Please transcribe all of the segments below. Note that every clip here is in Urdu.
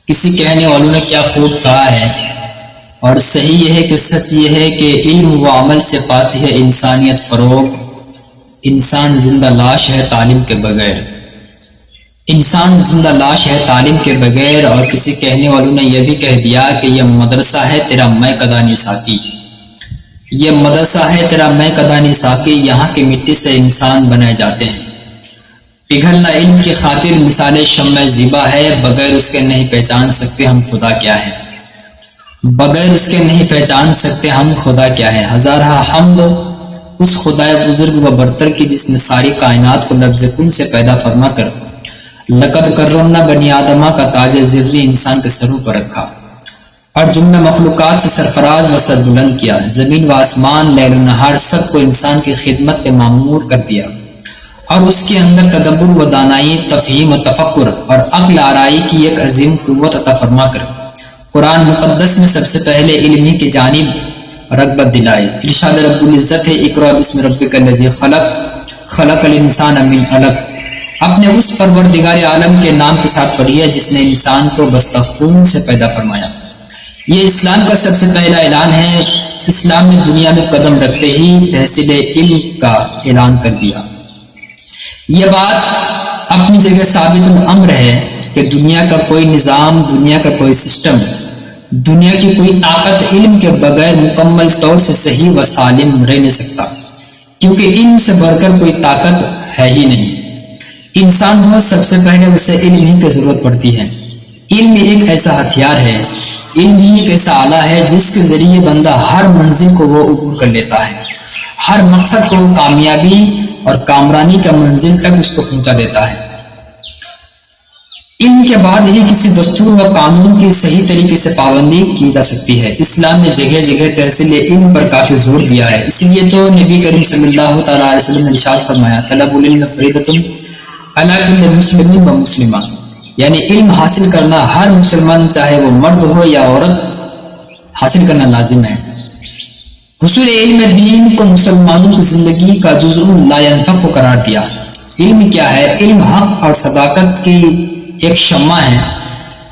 کسی کہنے والوں نے کیا خوب کہا ہے، اور صحیح یہ ہے کہ سچ یہ ہے کہ علم و عمل سے پاتی ہے انسانیت فروغ۔ انسان زندہ لاش ہے تعلیم کے بغیر، انسان زندہ لاش ہے تعلیم کے بغیر۔ اور کسی کہنے والوں نے یہ بھی کہہ دیا کہ یہ مدرسہ ہے تیرا میں قدانی ساقی، یہ مدرسہ ہے تیرا میں قدانی ساقی، یہاں کی مٹی سے انسان بنائے جاتے ہیں۔ پگھلنا علم کی خاطر مثال شمع زیبا ہے، بغیر اس کے نہیں پہچان سکتے ہم خدا کیا ہے، بغیر اس کے نہیں پہچان سکتے ہم خدا کیا ہے۔ ہزارہ حمد اس خدائے بزرگ و برتر کی جس نے ساری کائنات کو لفظ کن سے پیدا فرما کر لقد کرمنا بنی آدمہ کا تاج زرری انسان کے سروں پر رکھا، اور جملہ مخلوقات سے سرفراز و سر بلند کیا۔ زمین و آسمان، لیل و نہار، سب کو انسان کی خدمت پہ معمور کر دیا، اور اس کے اندر تدبر و دانائی، تفہیم و تفکر اور عقل آرائی کی ایک عظیم قوت عطا فرما کر قرآن مقدس میں سب سے پہلے علم ہی کی جانب رغبت دلائی۔ ارشاد رب العزت ہے اقرأ بسم ربک الذی خلق خلق الانسان من علق، اپنے اس پروردگار عالم کے نام کے ساتھ پڑھیے جس نے انسان کو بستہ خون سے پیدا فرمایا۔ یہ اسلام کا سب سے پہلا اعلان ہے۔ اسلام نے دنیا میں قدم رکھتے ہی تحصیل علم کا اعلان کر دیا۔ یہ بات اپنی جگہ ثابت الامر ہے کہ دنیا کا کوئی نظام، دنیا کا کوئی سسٹم، دنیا کی کوئی طاقت علم کے بغیر مکمل طور سے صحیح و سالم رہ نہیں سکتا، کیونکہ علم سے بڑھ کر کوئی طاقت ہے ہی نہیں۔ انسان ہو سب سے پہلے اسے علم ہی کی ضرورت پڑتی ہے۔ علم ایک ایسا ہتھیار ہے، علم ہی ایک ایسا آلہ ہے جس کے ذریعے بندہ ہر منزل کو وہ عبور کر لیتا ہے، ہر مقصد کو وہ کامیابی اور کامرانی کا منزل تک اس کو پہنچا دیتا ہے۔ علم کے بعد ہی کسی دستور و قانون کی صحیح طریقے سے پابندی کی جا سکتی ہے۔ اسلام نے جگہ جگہ تحصیل علم پر کافی زور دیا ہے، اس لیے تو نبی کریم صلی اللہ تعالیٰ علیہ وسلم نے ارشاد فرمایا طلب العلم فریضۃ علی کل مسلم و مسلمہ، یعنی علم حاصل کرنا ہر مسلمان چاہے وہ مرد ہو یا عورت حاصل کرنا لازم ہے۔ حصول علم دین کو مسلمانوں کی زندگی کا جزء لا ينفک کو قرار دیا۔ علم کیا ہے؟ علم حق اور صداقت کی ایک شمع ہے،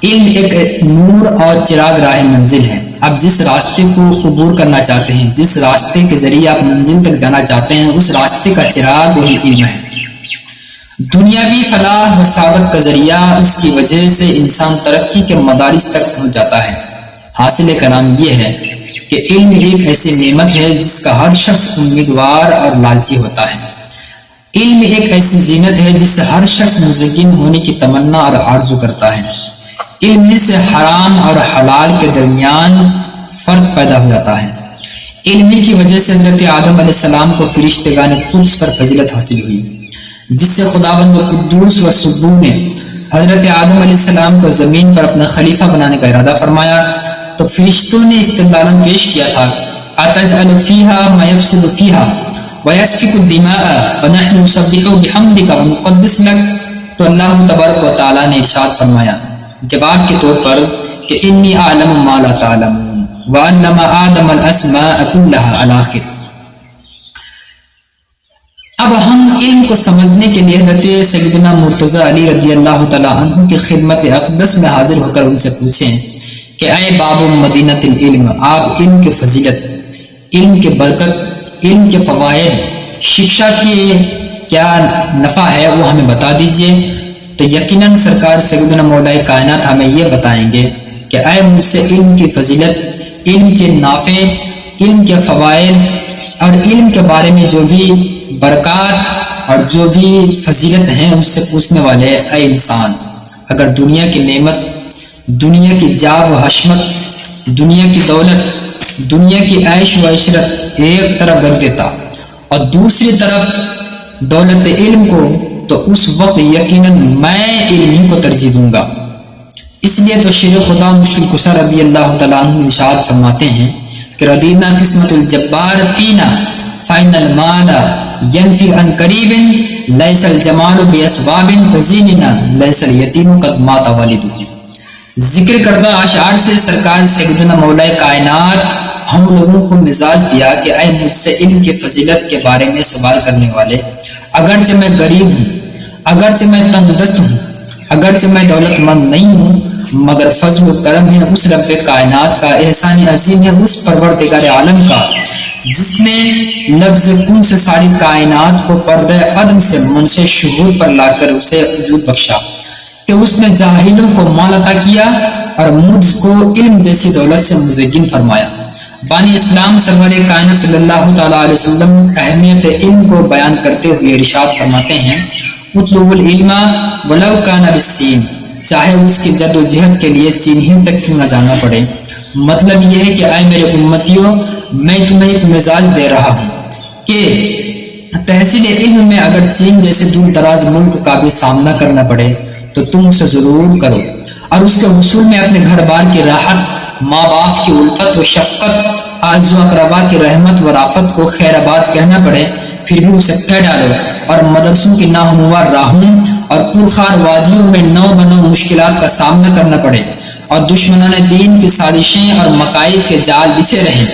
علم ایک نور اور چراغ راہ منزل ہے۔ آپ جس راستے کو عبور کرنا چاہتے ہیں، جس راستے کے ذریعے آپ منزل تک جانا چاہتے ہیں، اس راستے کا چراغ وہی علم ہے۔ دنیاوی فلاح و سعادت کا ذریعہ، اس کی وجہ سے انسان ترقی کے مدارج تک پہنچ جاتا ہے۔ حاصل کلام یہ ہے کہ علم ایک ایسی نعمت ہے جس کا ہر شخص امیدوار اور لالچی ہوتا ہے۔ علم ایک ایسی زینت ہے جس سے ہر شخص مزین ہونے کی تمنا اور آرزو کرتا ہے۔ علم سے حرام اور حلال کے درمیان فرق پیدا ہو جاتا ہے۔ علم کی وجہ سے حضرت آدم علیہ السلام کو فرشتگان قدس پر فضیلت حاصل ہوئی، جس سے خداوند قدوس و سبوح نے حضرت آدم علیہ السلام کو زمین پر اپنا خلیفہ بنانے کا ارادہ فرمایا تو فرشتوں نے استدلال پیش کیا تھا اتجعل فیہا ما یفسد فیہا ویسفک الدماء ونحن نسبح بحمدک ونقدس لک، تو اللہ تبارک و تعالیٰ نے ارشاد فرمایا جواب کے طور پر کہ انی اعلم ما لا تعلمون وعلم آدم الاسماء کلہا الاخر۔ اب ہم علم کو سمجھنے کے لیے حضرت سیدنا مرتضی علی رضی اللہ تعالیٰ عنہ کی خدمت اقدس میں حاضر ہو کر ان سے پوچھیں کہ اے باب مدینۃ العلم، آپ علم کی فضیلت، علم کی برکت، علم کے فوائد، شکشا کی کیا نفع ہے وہ ہمیں بتا دیجئے۔ تو یقیناً سرکار سیدنا مولا کائنات ہمیں یہ بتائیں گے کہ اے مجھ سے علم کی فضیلت، علم کے نافع، علم کے فوائد اور علم کے بارے میں جو بھی برکات اور جو بھی فضیلت ہیں اس سے پوچھنے والے اے انسان، اگر دنیا کی نعمت، دنیا کی جاب و حشمت، دنیا کی دولت، دنیا کی عیش و عشرت ایک طرف رکھ دیتا اور دوسری طرف دولت علم کو، تو اس وقت یقیناً میں علم ہی کو ترجیح دوں گا۔ اس لیے تو شیر خدا مشکل کشا رضی اللہ تعالیٰ عنہ ارشاد فرماتے ہیں کہ ردینا قسمت الجبار فینا فإن المال ينفي عن قريب ليس الجمال بأسباب تزيننا ليس اليتيم قد مات والده۔ ذکر کردہ اشعار سے سرکار سیدنا مولا کائنات ہم لوگوں کو مزاج دیا کہ اے مجھ سے علم کے فضیلت کے بارے میں سوال کرنے والے، اگرچہ میں غریب ہوں، اگرچہ میں تنگ دست ہوں، اگرچہ میں دولت مند نہیں ہوں، مگر فضل و کرم ہے اس رب کائنات کا، احسان عظیم ہے اس پروردگار عالم کا جس نے لفظ کن سے ساری کائنات کو پردہ عدم سے منشأ شہود پر لا کر اسے وجود بخشا، کہ اس نے جاہلوں کو مال عطا کیا اور مجھ کو علم جیسی دولت سے مزین فرمایا۔ بانی اسلام سرور کائنات صلی اللہ تعالیٰ علیہ وسلم اہمیت علم کو بیان کرتے ہوئے ارشاد فرماتے ہیں، اطلبوا العلم ولو کان بالصین، چاہے اس کی جد و جہد کے لیے چین ہی تک کیوں نہ جانا پڑے۔ مطلب یہ ہے کہ اے میرے امتیوں، میں تمہیں ایک مزاج دے رہا ہوں کہ تحصیل علم میں اگر چین جیسے دور دراز ملک کا بھی سامنا کرنا پڑے تو تم اسے ضرور کرو، اور اس کے حصول میں اپنے گھر بار کی راحت، ماں باپ کی الفت و شفقت، اعز و اقربا کی رحمت و رافت کو خیر آباد کہنا پڑے پھر بھی اسے کہہ ڈالو، اور مدرسوں کی ناہموار راہوں اور پرخار وادیوں میں نو بنو مشکلات کا سامنا کرنا پڑے اور دشمنان دین کی سازشیں اور مقاصد کے جال بچھے رہیں،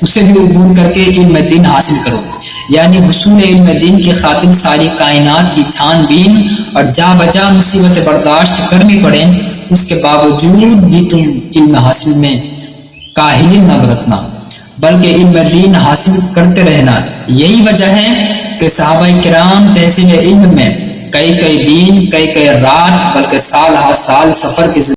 اسے بھی عبور کر کے علم دین حاصل کرو۔ یعنی حصول علم دین کی خاطر ساری کائنات کی چھان بین اور جا بجا مصیبتیں برداشت کرنی پڑیں، اس کے باوجود بھی تم علم حاصل میں کاہلی نہ برتنا بلکہ علم دین حاصل کرتے رہنا۔ یہی وجہ ہے کہ صحابہ کرام تحصیل علم میں کئی دن، کئی رات، بلکہ سال ہا سال سفر کی